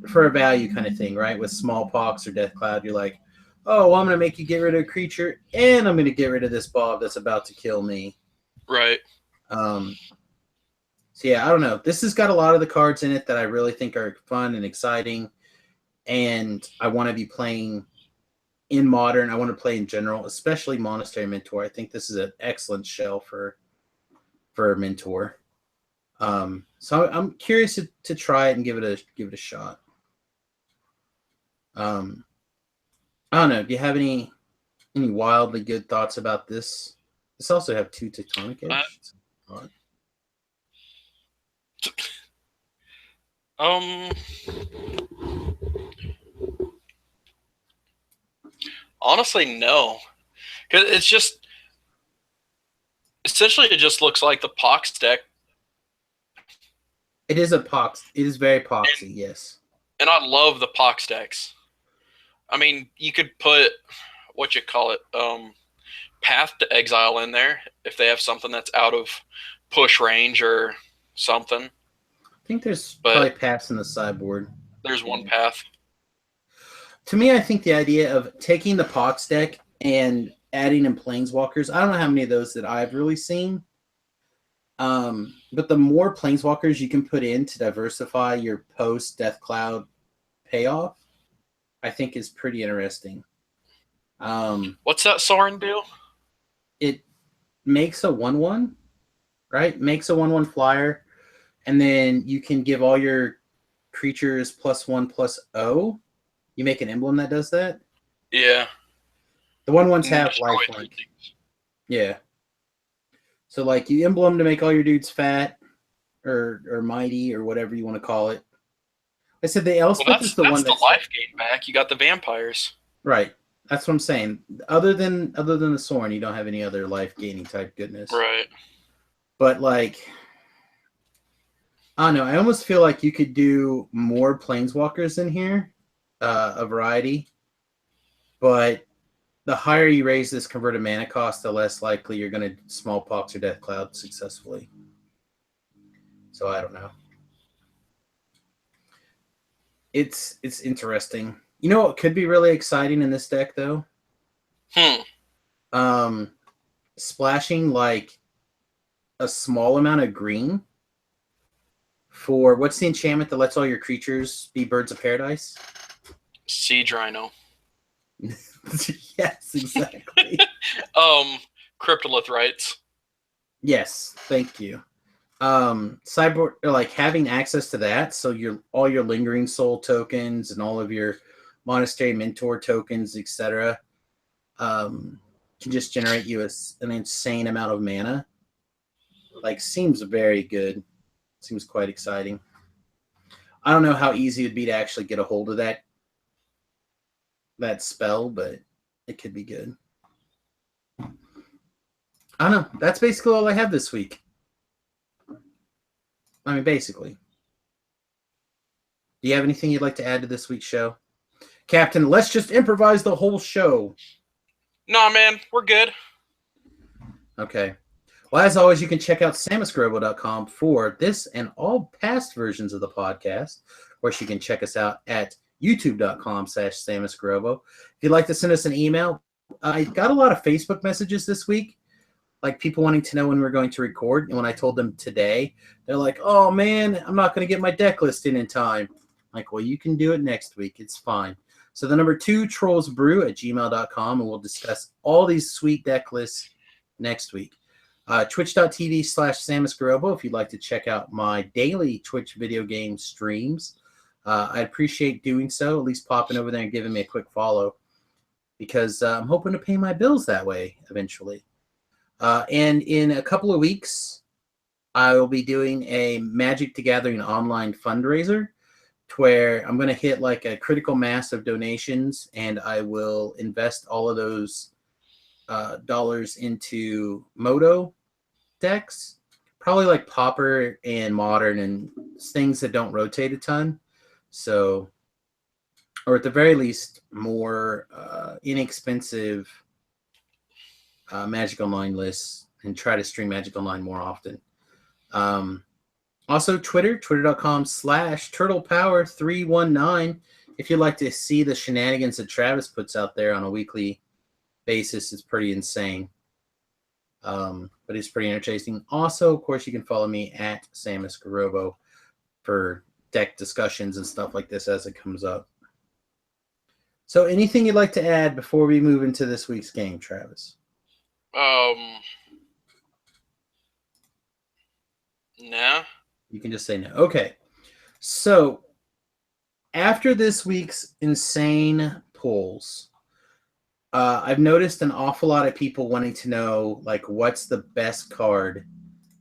for a value kind of thing, right? With Smallpox or Death Cloud, you're like, oh, well, I'm going to make you get rid of a creature, and I'm going to get rid of this Bob that's about to kill me. Right. So yeah, I don't know. This has got a lot of the cards in it that I really think are fun and exciting, and I want to be playing in Modern. I want to play in general, especially Monastery Mentor. I think this is an excellent shell for a Mentor. So I'm curious to try it and give it a shot. I don't know. Do you have any wildly good thoughts about this? This also have 2 Tectonic Edge. Honestly, no, because it's just essentially it just looks like the Pox deck. It is a Pox. It is very Poxy, yes. And I love the Pox decks. I mean, you could put what you call it, Path to Exile in there if they have something that's out of push range or something. I think there's probably paths in the sideboard. There's one path. To me, I think the idea of taking the Pox deck and adding in Planeswalkers, I don't know how many of those that I've really seen. But the more Planeswalkers you can put in to diversify your post Death Cloud payoff, I think is pretty interesting. What's that Sorin do? It makes a 1/1, right? Makes a 1/1 flyer, and then you can give all your creatures +1/+0. You make an emblem that does that. Yeah. The 1/1s have lifelink. Yeah. So like you emblem to make all your dudes fat or mighty or whatever you want to call it. I said the Elspeth is the one that's the life gain back. You got the vampires. Right. That's what I'm saying. Other than the Sorin, you don't have any other life gaining type goodness. Right. But like I don't know, I almost feel like you could do more Planeswalkers in here, a variety. But the higher you raise this converted mana cost, the less likely you're going to Smallpox or Death Cloud successfully. So I don't know. It's interesting. You know what could be really exciting in this deck though? Splashing like a small amount of green for what's the enchantment that lets all your creatures be birds of paradise? Siege Rhino. Yes, exactly. Cryptolith rights. Yes, thank you. Cyborg, like having access to that, so all your lingering soul tokens and all of your monastery mentor tokens, etc., can just generate you an insane amount of mana. Like, seems very good. Seems quite exciting. I don't know how easy it'd be to actually get a hold of that spell, but it could be good. I don't know. That's basically all I have this week. I mean, basically. Do you have anything you'd like to add to this week's show? Captain, let's just improvise the whole show. Nah, man. We're good. Okay. Well, as always, you can check out samusgrobo.com for this and all past versions of the podcast. Of course, you can check us out at youtube.com/samusgrobo. If you'd like to send us an email, I got a lot of Facebook messages this week, like people wanting to know when we're going to record. And when I told them today, they're like, "Oh man, I'm not going to get my deck list in time." I'm like, well, you can do it next week. It's fine. So the number 2, trollsbrew@gmail.com, and we'll discuss all these sweet deck lists next week. Twitch.tv/SamusGarobo if you'd like to check out my daily Twitch video game streams. I'd appreciate doing so, at least popping over there and giving me a quick follow, because I'm hoping to pay my bills that way eventually. And in a couple of weeks, I will be doing a Magic the Gathering online fundraiser to where I'm going to hit like a critical mass of donations, and I will invest all of those dollars into Moto decks, probably like Pauper and Modern and things that don't rotate a ton. So, or at the very least, more inexpensive Magic Online lists, and try to stream Magic Online more often. Also, twitter.com/turtlepower319. If you'd like to see the shenanigans that Travis puts out there on a weekly basis, it's pretty insane. But it's pretty entertaining. Also, of course, you can follow me at Samus Garobo for deck discussions and stuff like this as it comes up. So anything you'd like to add before we move into this week's game, Travis? Nah. You can just say no. Okay. So after this week's insane polls, I've noticed an awful lot of people wanting to know, like, what's the best card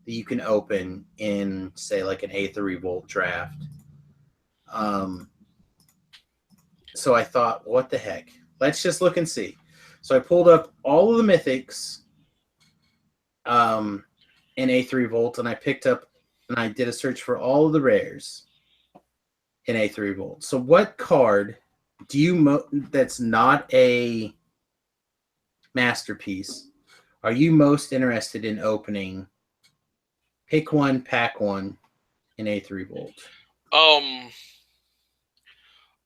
that you can open in, say, like an Aether Revolt draft. So I thought, what the heck? Let's just look and see. So I pulled up all of the mythics in Aether Revolt, and I picked up and I did a search for all of the rares in Aether Revolt. So what card do you that's not a masterpiece are you most interested in opening? Pick one, pack one in Aether Revolt.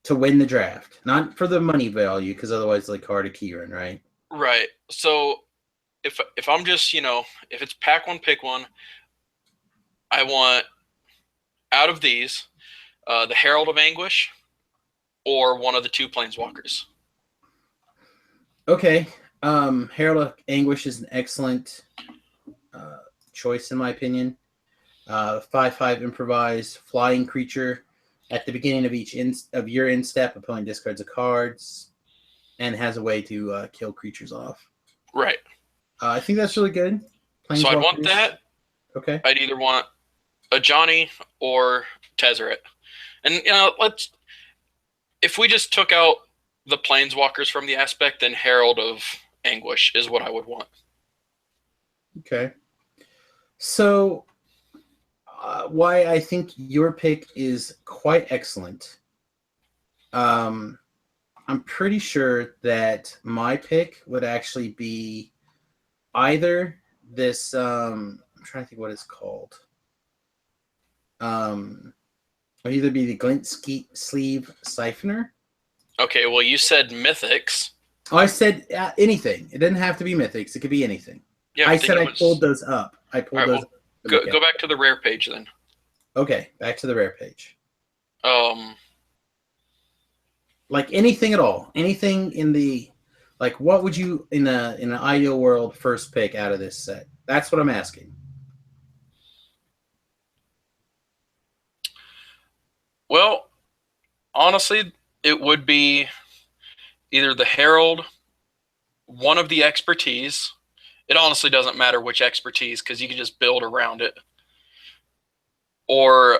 To win the draft, not for the money value, because otherwise, like card a key run, right? Right. So if I'm just, if it's pack one, pick one, I want out of these the Herald of Anguish or one of the 2 Planeswalkers. Okay. Herald of Anguish is an excellent choice, in my opinion. 5/5 improvise, flying creature. At the beginning of each of your end step, opponent discards a cards and has a way to kill creatures off. Right. I think that's really good. So I'd want that. Okay. I'd either want a Johnny or Tezzeret. And if we just took out the Planeswalkers from the aspect, then Herald of Anguish is what I would want. Okay. So why I think your pick is quite excellent. I'm pretty sure that my pick would actually be either this. I'm trying to think what it's called. Would either be the Glint Sleeve Siphoner. Okay, well, you said Mythics. Oh, I said anything. It doesn't have to be Mythics. It could be anything. Yeah, I said I pulled those up. I pulled those. Well, go back to the rare page then. Okay, back to the rare page. Like anything at all. Anything in the, like, what would you in an ideal world first pick out of this set? That's what I'm asking. Well, honestly, it would be either the Herald, one of the expertise. It honestly doesn't matter which expertise because you can just build around it. Or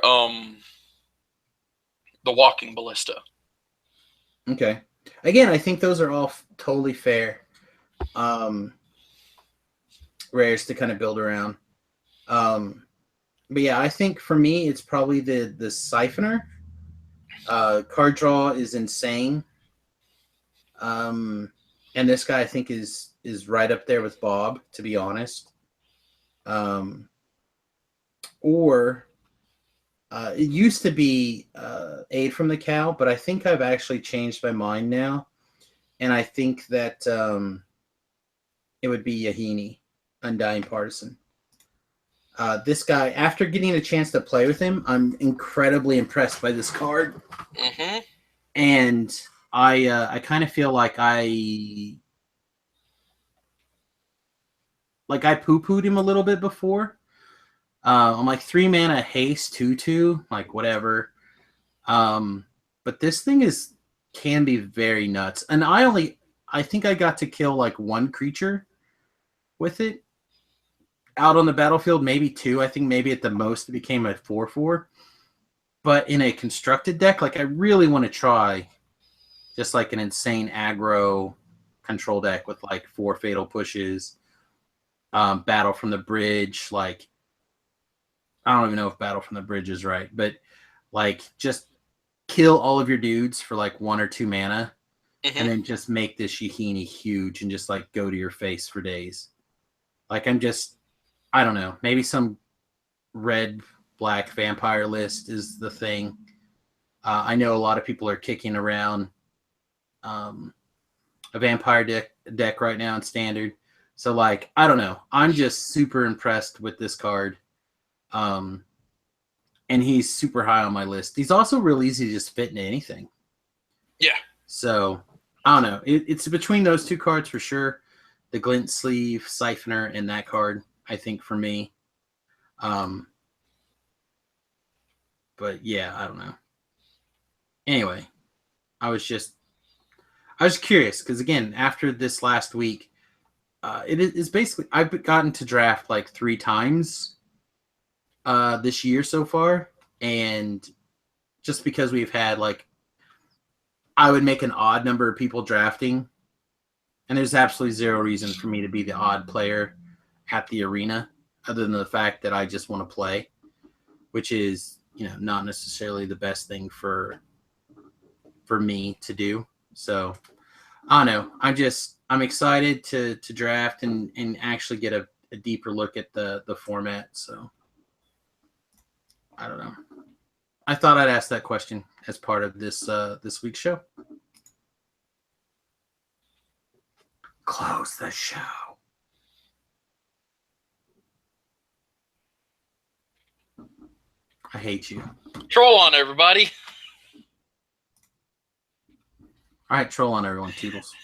the Walking Ballista. Okay. Again, I think those are all totally fair rares to kind of build around. But yeah, I think for me, it's probably the Siphoner. Card draw is insane. And this guy, I think, is right up there with Bob, to be honest. Or it used to be Aid from the Cow, but I think I've actually changed my mind now. And I think that it would be Yahini, Undying Partisan. This guy, after getting a chance to play with him, I'm incredibly impressed by this card. Mm-hmm. And I kind of feel like I poo-pooed him a little bit before. I'm like 3 mana haste 2/2, like whatever. But this thing can be very nuts. And I think I got to kill like 1 creature with it out on the battlefield, maybe 2. I think maybe at the most it became a 4/4. But in a constructed deck, like I really want to try just like an insane aggro control deck with like 4 fatal pushes, battle from the bridge. Like I don't even know if battle from the bridge is right, but like just kill all of your dudes for like 1 or 2 mana, and then just make this Shihini huge and just like go to your face for days. Like I don't know, maybe some red black vampire list is the thing. I know a lot of people are kicking around a vampire deck right now in standard. So like I don't know, I'm just super impressed with this card. And he's super high on my list. He's also real easy to just fit into anything. Yeah. So I don't know. It's between those 2 cards for sure. The Glint Sleeve, Siphoner, and that card, I think, for me. But yeah, I don't know. Anyway, I was curious because again, after this last week, it is basically I've gotten to draft like 3 times this year so far, and just because we've had like I would make an odd number of people drafting, and there's absolutely 0 reason for me to be the odd player at the arena, other than the fact that I just want to play, which is not necessarily the best thing for me to do. So I don't know. I'm excited to draft and actually get a deeper look at the format. So I don't know. I thought I'd ask that question as part of this week's show. Close the show. I hate you. Troll on, everybody. All right, troll on, everyone. Toodles.